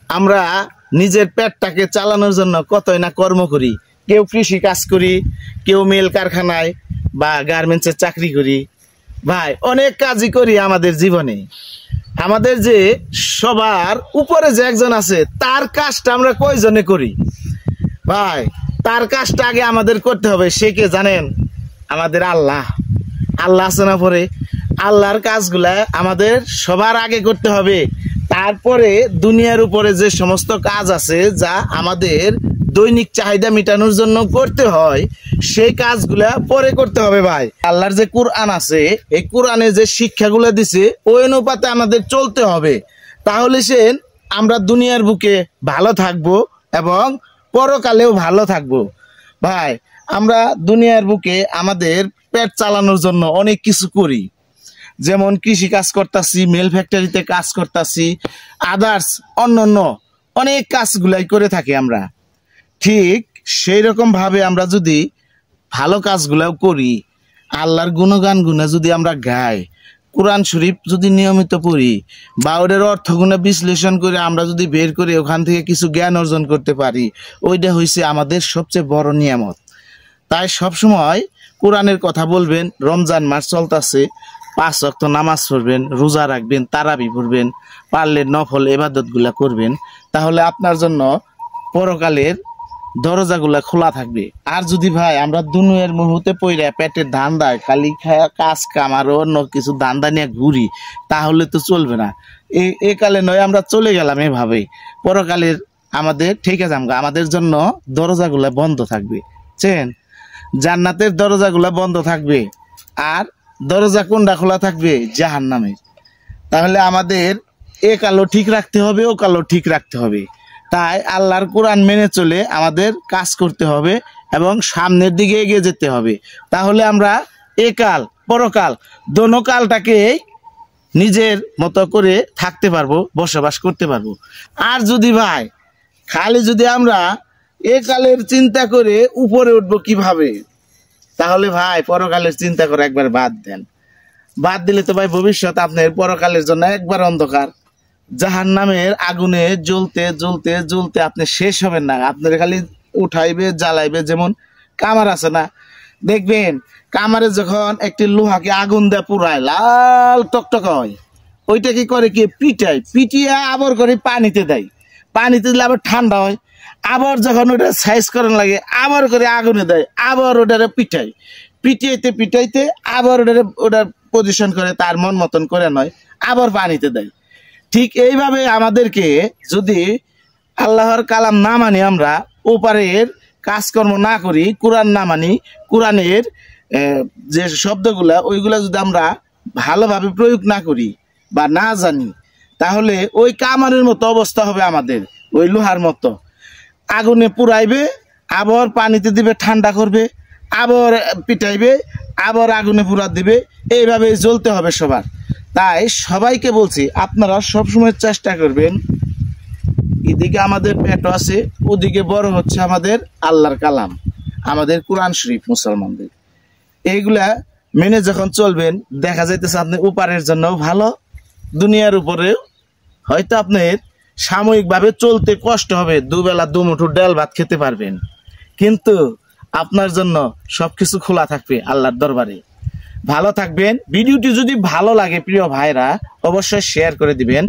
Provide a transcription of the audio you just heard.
আমরা নিজের পেটটাকে চালানোর জন্য কতই না কর্ম করি। কেউ কৃষি কাজ করি, কেউ মিল কারখানায় বা গার্মেন্টসের চাকরি করি। ভাই অনেক কাজই করি আমাদের জীবনে। আমাদের যে সবার উপরে যে একজন আছে তার কাজটা আমরা কয়জনে করি? ভাই তার কাজটা আগে আমাদের করতে হবে। সে কে জানেন? আমাদের আল্লাহ। আল্লাহ আছে না? পরে আল্লাহর কাজগুলা আমাদের সবার আগে করতে হবে। তারপরে দুনিয়ার উপরে যে সমস্ত কাজ আছে যা আমাদের দৈনিক চাহিদা মেটানোর জন্য করতে হয়, সেই কাজগুলা পরে করতে হবে। ভাই আল্লাহর যে কোরআন আছে, এই কোরআনে যে শিক্ষাগুলো দিছে ওই অনুপাতে আমাদের চলতে হবে। তাহলে সে আমরা দুনিয়ার বুকে ভালো থাকবো এবং পরকালেও ভালো থাকবো। ভাই আমরা দুনিয়ার বুকে আমাদের পেট চালানোর জন্য অনেক কিছু করি, যেমন কৃষি কাজ করতেছি, মেল ফ্যাক্টরিতে কাজ করতেছি, আদার্স অন্যান্য অনেক কাজগুলাই করে থাকি আমরা। ঠিক সেই রকম ভাবে আমরা যদি ভালো কাজগুলাও করি, আল্লাহর গুণগান গুণা যদি আমরা গাই, কোরআন শরীফ যদি নিয়মিত পড়ি বা ওদের অর্থগুণা বিশ্লেষণ করে আমরা যদি বের করে ওখান থেকে কিছু জ্ঞান অর্জন করতে পারি, ওইটা হয়েছে আমাদের সবচেয়ে বড় নিয়ামত। তাই সবসময় কোরআনের কথা বলবেন। রমজান মাস চলতেছে, 5 ওয়াক্ত নামাজ পড়বেন, রোজা রাখবেন, তারাবি পড়বেন, পারলে নফল ইবাদতগুলা করবেন। তাহলে আপনার জন্য পরকালের দরজাগুলা খোলা থাকবে। আর যদি ভাই আমরা দুনিয়ার মুহূর্তে পইরা পেটের ধান্দায় খালি কাজ কাম আর অন্য কিছু ধান্দা নিয়ে ঘুরি, তাহলে তো চলবে না। এ কালে নয় আমরা চলে গেলাম এভাবে, পরকালের আমাদের ঠিক আছে আমাদের জন্য দরজাগুলা বন্ধ থাকবে। চেন জান্নাতের দরজাগুলা বন্ধ থাকবে, আর দরজা কোনটা খোলা থাকবে? জাহান্নামের। তাহলে আমাদের এ কালো ঠিক রাখতে হবে, ও কালো ঠিক রাখতে হবে। তাই আল্লাহর কোরআন মেনে চলে আমাদের কাজ করতে হবে এবং সামনের দিকে এগিয়ে যেতে হবে। তাহলে আমরা একাল পরকাল দোনো কালটাকে নিজের মতো করে থাকতে পারবো, বসবাস করতে পারবো। আর যদি ভাই খালি যদি আমরা একালের চিন্তা করে উপরে উঠবো কিভাবে, তাহলে ভাই পরকালের চিন্তা করে একবার বাদ দেন। বাদ দিলে তো ভাই ভবিষ্যৎ আপনার পরকালের জন্য একবার অন্ধকার। জাহান্নামের আগুনে জ্বলতে জ্বলতে জ্বলতে আপনি শেষ হবেন না। আপনার খালি উঠাইবে, জ্বালাইবে। যেমন কামার আছে না, দেখবেন কামারে যখন একটি লোহাকে আগুন দেয় পুরায় লাল টকটক হয়, ওইটা কি করে? কি পিটায়, পিটিয়ে আবার করে পানিতে দেয়। পানিতে দিলে আবার ঠান্ডা হয়। আবার যখন ওটা সাইজ করার লাগে আবার করে আগুনে দেয়, আবার ওটারে পিটায়, পিটাইতে পিটাইতে আবার ওটার পজিশন করে তার মন মতন করে নয়, আবার পানিতে দেয়। ঠিক এইভাবে আমাদেরকে যদি আল্লাহর কালাম না মানি, আমরা ওপারের কাজকর্ম না করি, কোরআন না মানি, কোরআনের যে শব্দগুলা ওইগুলা যদি আমরা ভালোভাবে প্রয়োগ না করি বা না জানি, তাহলে ওই কামারের মতো অবস্থা হবে আমাদের। ওই লোহার মতো আগুনে পুরাইবে, আবার পানিতে দিবে, ঠান্ডা করবে, আবার পিটাইবে, আবার আগুনে পুরা দিবে। এইভাবে জ্বলতে হবে সবার। তাই সবাইকে বলছি, আপনারা সবসময় চেষ্টা করবেন, এদিকে আমাদের পেট আছে, ওদিকে বড় হচ্ছে আমাদের আল্লাহর কালাম, আমাদের কোরআন শরীফ মুসলমানদের। এইগুলা মেনে যখন চলবেন, দেখা যাইতেছে আপনি উপারের জন্য ভালো, দুনিয়ার উপরেও হয়তো আপনার সাময়িকভাবে চলতে কষ্ট হবে, দুবেলা দুমুঠো ডাল ভাত খেতে পারবেন, কিন্তু আপনার জন্য সবকিছু খোলা থাকবে আল্লাহর দরবারে। ভালো থাকবেন। ভিডিওটি যদি ভালো লাগে প্রিয় ভাইরা, অবশ্যই শেয়ার করে দিবেন।